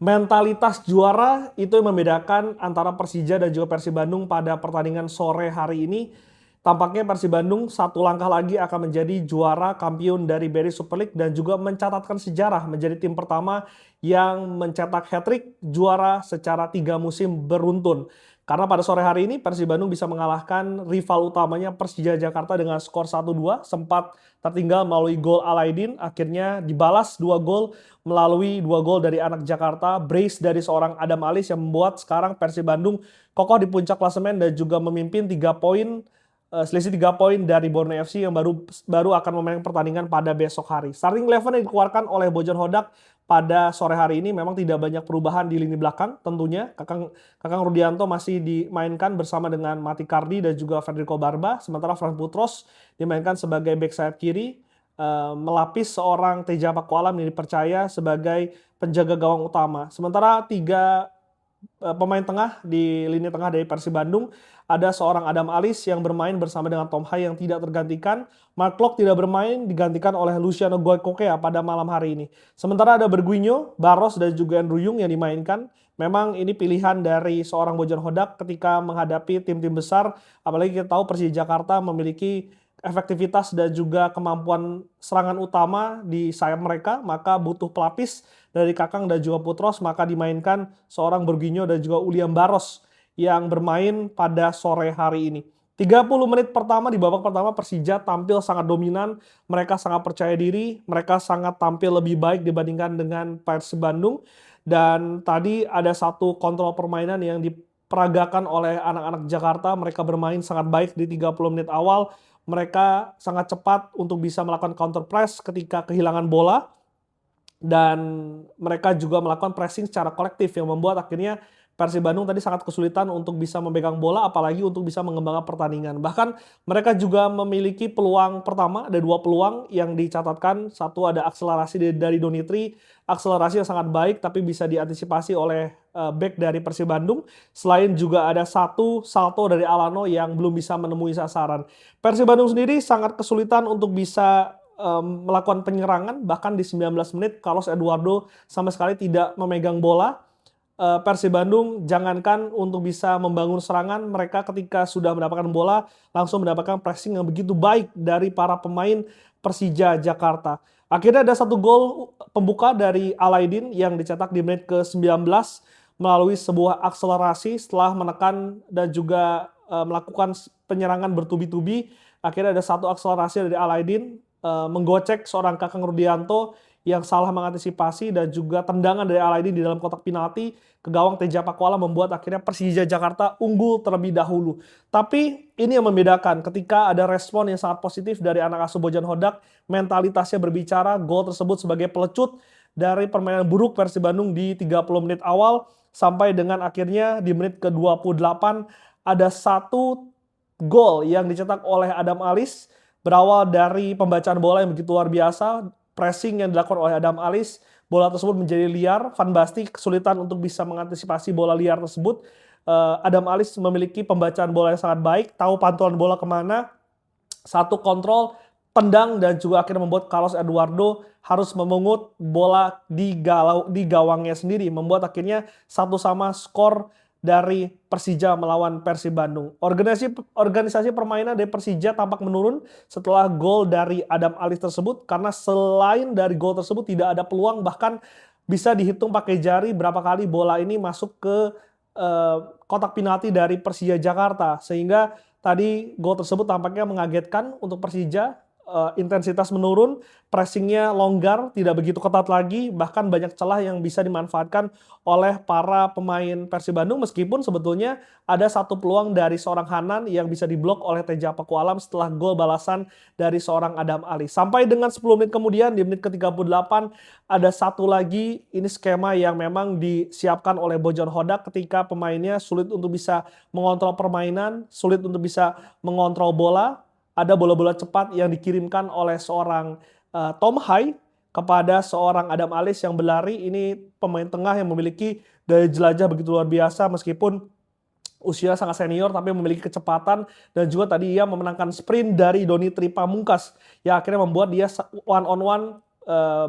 Mentalitas juara itu yang membedakan antara Persija dan juga Persib Bandung pada pertandingan sore hari ini. Tampaknya Persib Bandung satu langkah lagi akan menjadi juara kampiun dari BRI Super League dan juga mencatatkan sejarah menjadi tim pertama yang mencetak hat-trick juara secara 3 musim beruntun. Karena pada sore hari ini Persib Bandung bisa mengalahkan rival utamanya Persija Jakarta dengan skor 1-2, sempat tertinggal melalui gol Alaidin, akhirnya dibalas 2 gol melalui 2 gol dari anak Jakarta, brace dari seorang Adam Alis yang membuat sekarang Persib Bandung kokoh di puncak klasemen dan juga memimpin 3 poin, selisih 3 poin dari Borneo FC yang baru akan memainkan pertandingan pada besok hari. Starting eleven yang dikeluarkan oleh Bojan Hodak pada sore hari ini memang tidak banyak perubahan di lini belakang tentunya. Kakang Rudianto masih dimainkan bersama dengan Mati Cardi dan juga Federico Barba, sementara Fran Putros dimainkan sebagai back sayap kiri, melapis seorang Teja Pakualam yang dipercaya sebagai penjaga gawang utama. Sementara 3 pemain tengah di lini tengah dari Persib Bandung, ada seorang Adam Alis yang bermain bersama dengan Tom Hai yang tidak tergantikan. Mark Locke tidak bermain, digantikan oleh Luciano Goikokea pada malam hari ini. Sementara ada Berguinho, Barros dan juga Andrew Yung yang dimainkan. Memang ini pilihan dari seorang Bojan Hodak ketika menghadapi tim-tim besar, apalagi kita tahu Persija Jakarta memiliki efektivitas dan juga kemampuan serangan utama di sayap mereka, maka butuh pelapis dari Kakang dan juga Putros, maka dimainkan seorang Berginho dan juga William Barros yang bermain pada sore hari ini. 30 menit pertama di babak pertama Persija tampil sangat dominan, mereka sangat percaya diri, mereka sangat tampil lebih baik dibandingkan dengan Persib Bandung, dan tadi ada satu kontrol permainan yang diperagakan oleh anak-anak Jakarta, mereka bermain sangat baik di 30 menit awal, mereka sangat cepat untuk bisa melakukan counter press ketika kehilangan bola dan mereka juga melakukan pressing secara kolektif yang membuat akhirnya Persib Bandung tadi sangat kesulitan untuk bisa memegang bola apalagi untuk bisa mengembangkan pertandingan. Bahkan mereka juga memiliki peluang pertama, ada 2 peluang yang dicatatkan. Satu ada akselerasi dari Donitri, akselerasi yang sangat baik tapi bisa diantisipasi oleh back dari Persib Bandung. Selain juga ada satu salto dari Alano yang belum bisa menemui sasaran. Persib Bandung sendiri sangat kesulitan untuk bisa melakukan penyerangan, bahkan di 19 menit Carlos Eduardo sama sekali tidak memegang bola. Persib Bandung jangankan untuk bisa membangun serangan, mereka ketika sudah mendapatkan bola langsung mendapatkan pressing yang begitu baik dari para pemain Persija Jakarta. Akhirnya ada satu gol pembuka dari Alaidin yang dicetak di menit ke-19 melalui sebuah akselerasi setelah menekan dan juga melakukan penyerangan bertubi-tubi. Akhirnya ada satu akselerasi dari Alaidin, menggocek seorang Kakang Rudianto yang salah mengantisipasi dan juga tendangan dari Alaidin di dalam kotak penalti ke gawang Teja Pakuala membuat akhirnya Persija Jakarta unggul terlebih dahulu. Tapi ini yang membedakan ketika ada respon yang sangat positif dari anak asuh Bojan Hodak, mentalitasnya berbicara, gol tersebut sebagai pelecut dari permainan buruk Persib Bandung di 30 menit awal sampai dengan akhirnya di menit ke-28 ada satu gol yang dicetak oleh Adam Alis berawal dari pembacaan bola yang begitu luar biasa, pressing yang dilakukan oleh Adam Alis, bola tersebut menjadi liar, Van Basten kesulitan untuk bisa mengantisipasi bola liar tersebut. Adam Alis memiliki pembacaan bola yang sangat baik, tahu pantulan bola kemana, satu kontrol, tendang dan juga akhirnya membuat Carlos Eduardo harus memungut bola di gawangnya sendiri, membuat akhirnya 1-1 skor dari Persija melawan Persib Bandung. Organisasi permainan dari Persija tampak menurun setelah gol dari Adam Alis tersebut karena selain dari gol tersebut tidak ada peluang, bahkan bisa dihitung pakai jari berapa kali bola ini masuk ke kotak penalti dari Persija Jakarta, sehingga tadi gol tersebut tampaknya mengagetkan untuk Persija. Intensitas menurun, pressingnya longgar, tidak begitu ketat lagi, bahkan banyak celah yang bisa dimanfaatkan oleh para pemain Persib Bandung, meskipun sebetulnya ada satu peluang dari seorang Hanan yang bisa diblok oleh Teja Pakualam setelah gol balasan dari seorang Adam Ali. Sampai dengan 10 menit kemudian di menit ke-38 ada satu lagi, ini skema yang memang disiapkan oleh Bojan Hodak ketika pemainnya sulit untuk bisa mengontrol permainan, sulit untuk bisa mengontrol bola. Ada bola-bola cepat yang dikirimkan oleh seorang Tom Hai kepada seorang Adam Alis yang berlari. Ini pemain tengah yang memiliki daya jelajah begitu luar biasa meskipun usia sangat senior tapi memiliki kecepatan, dan juga tadi ia memenangkan sprint dari Donitri Pamungkas yang akhirnya membuat dia one on one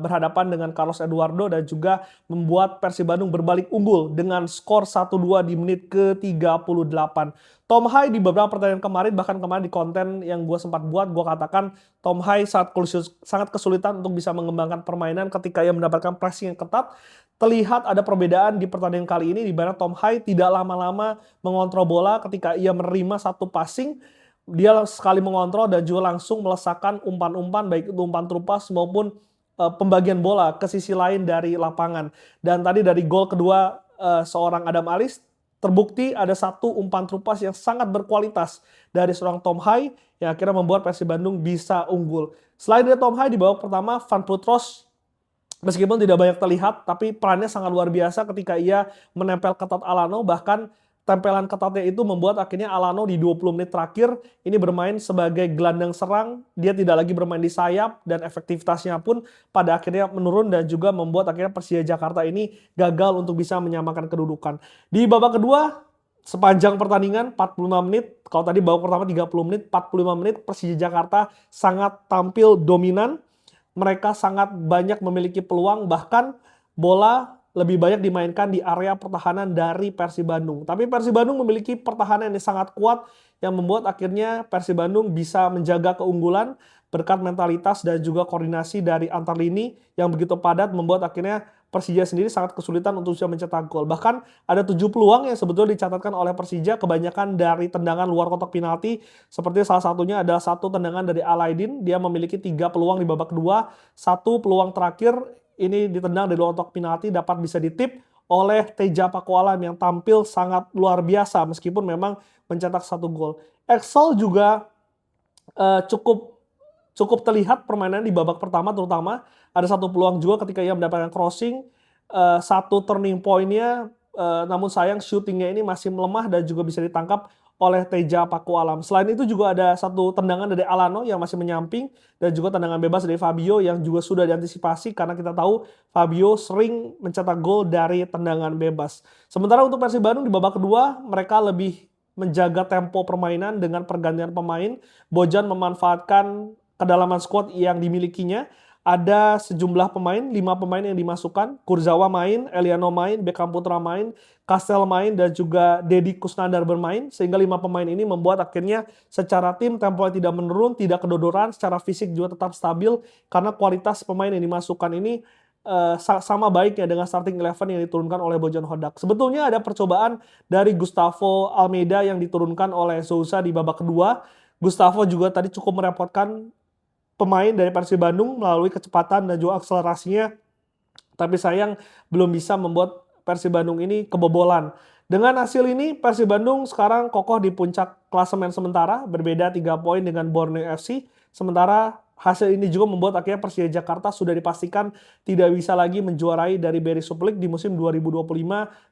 berhadapan dengan Carlos Eduardo dan juga membuat Persib Bandung berbalik unggul dengan skor 1-2 di menit ke-38. Tom Hai di beberapa pertandingan kemarin, bahkan kemarin di konten yang gue sempat buat, gue katakan Tom Hai sangat kesulitan untuk bisa mengembangkan permainan ketika ia mendapatkan pressing yang ketat. Terlihat ada perbedaan di pertandingan kali ini di mana Tom Hai tidak lama-lama mengontrol bola. Ketika ia menerima satu passing, dia sekali mengontrol dan juga langsung melesakan umpan-umpan, baik itu umpan terupas maupun pembagian bola ke sisi lain dari lapangan. Dan tadi dari gol kedua seorang Adam Alis, terbukti ada satu umpan terupas yang sangat berkualitas dari seorang Tom Hai yang akhirnya membuat Persib Bandung bisa unggul. Selain dari Tom Hai, di babak pertama Van Putros meskipun tidak banyak terlihat, tapi perannya sangat luar biasa ketika ia menempel ketat Alano. Bahkan tempelan ketatnya itu membuat akhirnya Alano di 20 menit terakhir ini bermain sebagai gelandang serang. Dia tidak lagi bermain di sayap dan efektivitasnya pun pada akhirnya menurun dan juga membuat akhirnya Persija Jakarta ini gagal untuk bisa menyamakan kedudukan. Di babak kedua, sepanjang pertandingan 45 menit, kalau tadi babak pertama 30 menit, 45 menit Persija Jakarta sangat tampil dominan. Mereka sangat banyak memiliki peluang, bahkan bola lebih banyak dimainkan di area pertahanan dari Persib Bandung. Tapi Persib Bandung memiliki pertahanan yang sangat kuat yang membuat akhirnya Persib Bandung bisa menjaga keunggulan berkat mentalitas dan juga koordinasi dari antar lini yang begitu padat, membuat akhirnya Persija sendiri sangat kesulitan untuk bisa mencetak gol. Bahkan ada 7 peluang yang sebetulnya dicatatkan oleh Persija, kebanyakan dari tendangan luar kotak penalti. Seperti salah satunya adalah satu tendangan dari Alaidin, dia memiliki 3 peluang di babak kedua. Satu peluang terakhir ini ditendang dari luar kotak penalti, dapat bisa ditip oleh Teja Pakualam yang tampil sangat luar biasa meskipun memang mencetak 1 gol. Excel juga cukup terlihat permainan di babak pertama, terutama ada satu peluang juga ketika ia mendapatkan crossing, satu turning point-nya, namun sayang shooting-nya ini masih melemah dan juga bisa ditangkap oleh Teja Pakualam. Selain itu juga ada satu tendangan dari Alano yang masih menyamping dan juga tendangan bebas dari Fabio yang juga sudah diantisipasi karena kita tahu Fabio sering mencetak gol dari tendangan bebas. Sementara untuk Persib Bandung di babak kedua mereka lebih menjaga tempo permainan dengan pergantian pemain. Bojan memanfaatkan kedalaman squad yang dimilikinya. Ada sejumlah pemain, 5 pemain yang dimasukkan. Kurzawa main, Eliano main, Beckham Putra main, Kastel main, dan juga Deddy Kusnandar bermain. Sehingga 5 pemain ini membuat akhirnya secara tim tempo tidak menurun, tidak kedodoran, secara fisik juga tetap stabil. Karena kualitas pemain yang dimasukkan ini sama baiknya dengan starting 11 yang diturunkan oleh Bojan Hodak. Sebetulnya ada percobaan dari Gustavo Almeida yang diturunkan oleh Sousa di babak kedua. Gustavo juga tadi cukup merepotkan pemain dari Persib Bandung melalui kecepatan dan juga akselerasinya. Tapi sayang belum bisa membuat Persib Bandung ini kebobolan. Dengan hasil ini Persib Bandung sekarang kokoh di puncak klasemen sementara, berbeda 3 poin dengan Borneo FC. Sementara hasil ini juga membuat akhirnya Persija Jakarta sudah dipastikan tidak bisa lagi menjuarai dari BRI Super League di musim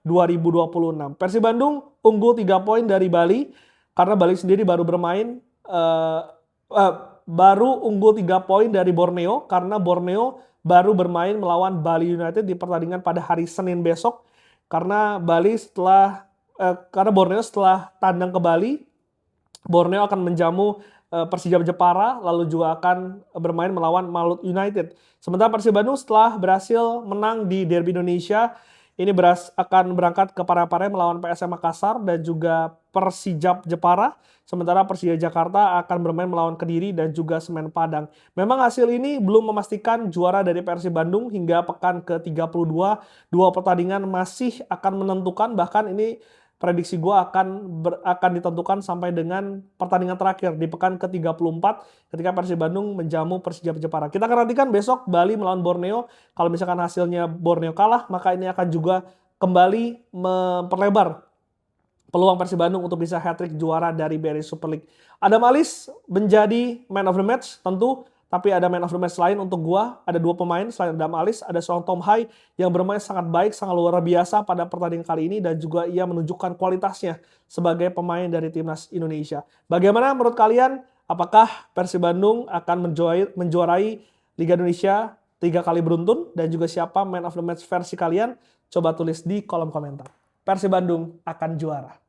2025-2026. Persib Bandung unggul 3 poin dari Bali karena Bali sendiri baru bermain baru unggul 3 poin dari Borneo karena Borneo baru bermain melawan Bali United di pertandingan pada hari Senin besok. Karena Borneo setelah tandang ke Bali, Borneo akan menjamu Persija Jepara lalu juga akan bermain melawan Malut United. Sementara Persib Bandung setelah berhasil menang di Derby Indonesia, ini akan berangkat ke Parepare melawan PSM Makassar dan juga Persijap Jepara. Sementara Persija Jakarta akan bermain melawan Kediri dan juga Semen Padang. Memang hasil ini belum memastikan juara dari Persib Bandung hingga pekan ke-32. 2 pertandingan masih akan menentukan, bahkan ini prediksi gue akan ditentukan sampai dengan pertandingan terakhir di pekan ke-34 ketika Persib Bandung menjamu Persijap Jepara. Kita akan nantikan besok Bali melawan Borneo. Kalau misalkan hasilnya Borneo kalah, maka ini akan juga kembali memperlebar peluang Persib Bandung untuk bisa hat-trick juara dari BRI Super League. Adam Alis menjadi man of the match tentu, tapi ada man of the match lain untuk gua. Ada 2 pemain selain Adam Alis, ada seorang Tom Hai yang bermain sangat baik, sangat luar biasa pada pertandingan kali ini dan juga ia menunjukkan kualitasnya sebagai pemain dari timnas Indonesia. Bagaimana menurut kalian? Apakah Persib Bandung akan menjuarai Liga Indonesia 3 kali beruntun dan juga siapa man of the match versi kalian? Coba tulis di kolom komentar. Persib Bandung akan juara.